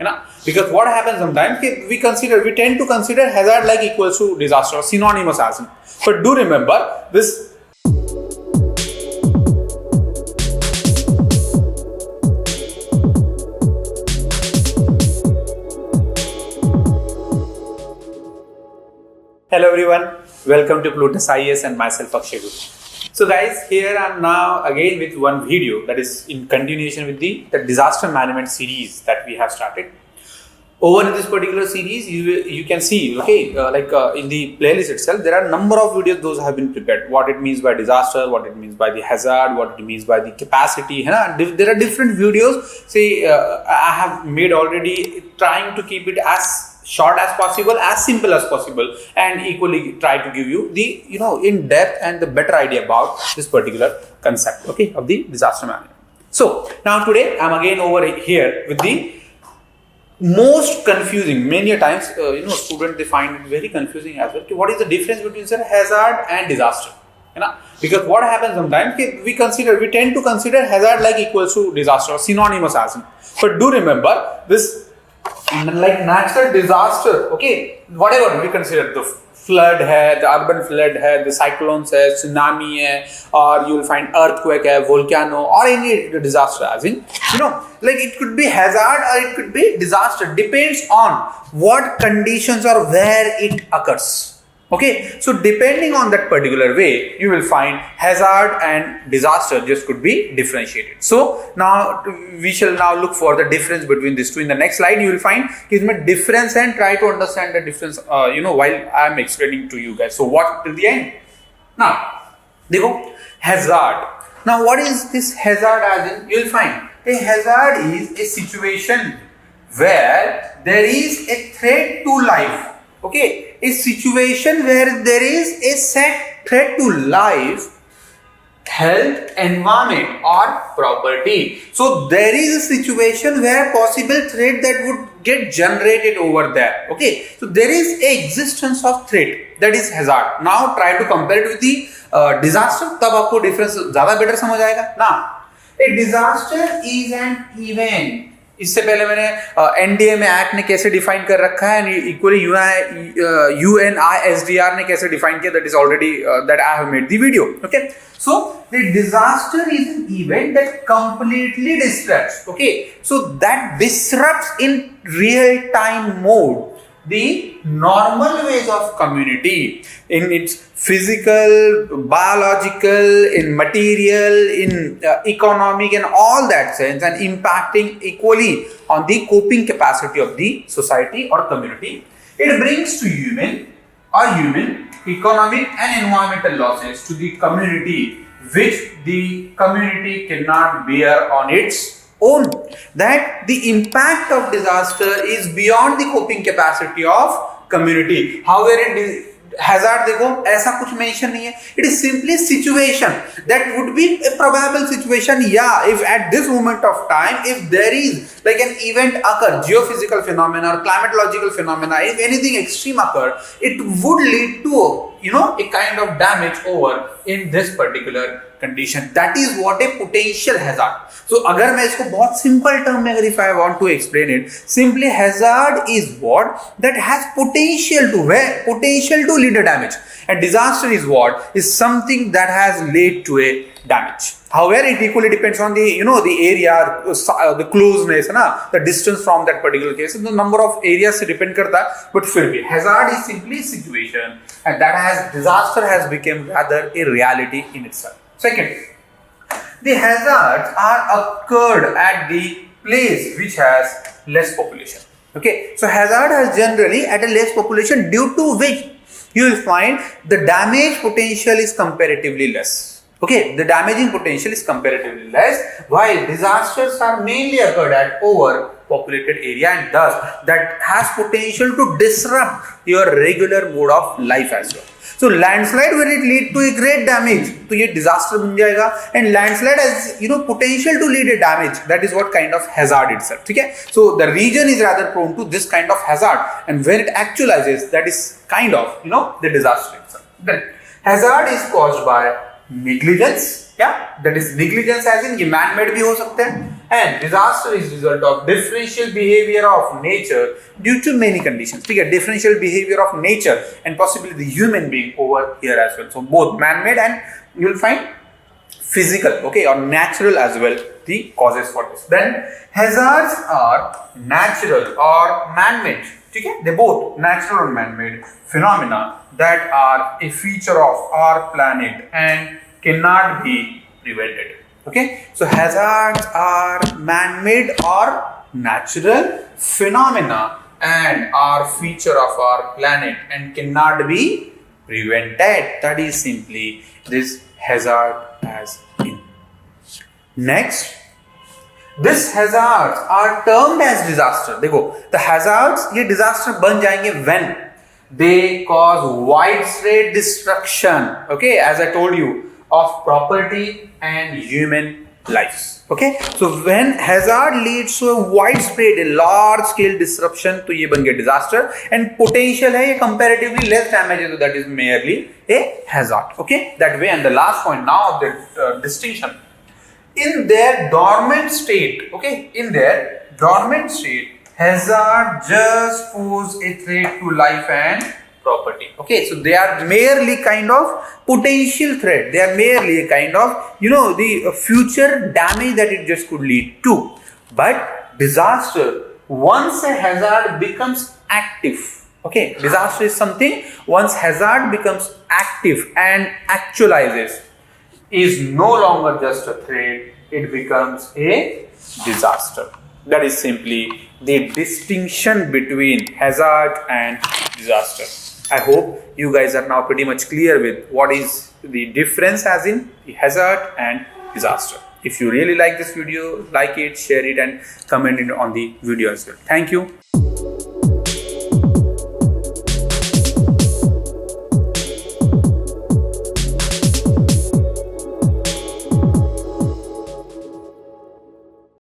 है ना. Because what happens sometimes we tend to consider hazard like equals to disaster or synonymous as. But do remember this. Hello everyone, welcome to PLUTUS IAS and myself Akshay Gurubhaiye. So guys, here I am now again with one video that is in continuation with the disaster management series that we have started. Over in this particular series, you can see, okay, in the playlist itself, there are a number of videos those have been prepared. What it means by disaster, what it means by the hazard, what it means by the capacity. There are different videos. Say, I have made already, trying to keep it as short as possible, as simple as possible, and equally try to give you the in depth and the better idea about this particular concept, okay, of the disaster management. So now today I'm again over here with the most confusing. Many a times students, they find it very confusing as well. What is the difference between hazard and disaster? Because what happens sometimes we tend to consider hazard like equals to disaster or synonymous as. But do remember this. Like natural disaster, okay, whatever we consider, the flood hai, the urban flood hai, the cyclones hai, tsunami hai, or you will find earthquake hai, volcano, or any disaster, as in, like it could be hazard or it could be disaster, depends on what conditions or where it occurs. Okay, so depending on that particular way, you will find hazard and disaster just could be differentiated. So now we shall now look for the difference between these two. In the next slide, you will find difference and try to understand the difference. While I am explaining to you guys. So what till the end? Now, देखो hazard. Now what is this hazard? As in, you will find a hazard is a situation where there is a threat to life. Okay, a situation where there is a set threat to life, health, environment or property. So there is a situation where possible threat that would get generated over there. Okay, so there is a existence of threat, that is hazard. Now try to compare it with the disaster, तब आपको difference ज़्यादा better समझ आएगा. Now a disaster is an event. इससे पहले मैंने NDA में act ने कैसे डिफाइन कर रखा है, इक्वली यूएनआईएसडीआर ने कैसे डिफाइन किया, that is already that I have made the video. Okay, so the disaster is an event that completely destructs, okay, so that disrupts in real time mode the normal ways of community in its physical, biological, in material, in economic and all that sense, and impacting equally on the coping capacity of the society or community. It brings to human economic and environmental losses to the community which the community cannot bear on its own. That the impact of disaster is beyond the coping capacity of community. However, hazard देखो ऐसा कुछ mention नहीं है. It is simply situation that would be a probable situation. Yeah, if at this moment of time, if there is like an event occur, geophysical phenomena or climatological phenomena, if anything extreme occur, it would lead to a kind of damage over in this particular condition. That is what a potential hazard. So अगर मैं इसको बहुत simple term में अगर if I want to explain it, simply hazard is what that has potential to lead a damage, and disaster is what is something that has led to a damage. However, it equally depends on the the area, the closeness, the distance from that particular case, the number of areas से depend करता है. But फिर भी hazard is simply situation, and that disaster has become rather a reality in itself. Second, the hazards are occurred at the place which has less population. Okay, so hazard has generally at a less population, due to which you will find the damage potential is comparatively less. Okay, the damaging potential is comparatively less, while disasters are mainly occurred at overpopulated area, and thus that has potential to disrupt your regular mode of life as well. So landslide, when it lead to a great damage, तो ये disaster बन जाएगा, and landslide has potential to lead a damage. That is what kind of hazard itself. ठीक है? So the region is rather prone to this kind of hazard, and when it actualizes, that is kind of the disaster itself. Then hazard is caused by negligence. Yeah, that is negligence as in ये man-made भी हो सकते हैं, And disaster is result of differential behavior of nature due to many conditions. ठीक है, differential behavior of nature and possibly the human being over here as well. So both man-made and you will find physical, okay, or natural as well, the causes for this. Then hazards are natural or man-made. Okay? They both natural or man-made phenomena that are a feature of our planet and cannot be prevented. Okay, so hazards are man-made or natural phenomena and are feature of our planet and cannot be prevented. That is simply this hazard as in. Next, this hazards are termed as disaster. देखो, the hazards ये disaster बन जाएंगे when they cause widespread destruction. Okay, as I told you, of property and human lives. Okay, so when hazard leads to a widespread, a large scale disruption, तो ये बन गया disaster, and potential है ये comparatively less damage, so that is merely a hazard. Okay, that way. And the last point now of the distinction, in their dormant state, okay, in their dormant state, hazard just pose a threat to life and property. Okay, so they are merely kind of potential threat. They are merely a kind of, you know, the future damage that it just could lead to. But disaster, once a hazard becomes active, okay, disaster is something, once hazard becomes active and actualizes, is no longer just a threat, it becomes a disaster. That is simply the distinction between hazard and disaster. I hope you guys are now pretty much clear with what is the difference as in the hazard and disaster. If you really like this video, like it, share it and comment it on the video as well. Thank you.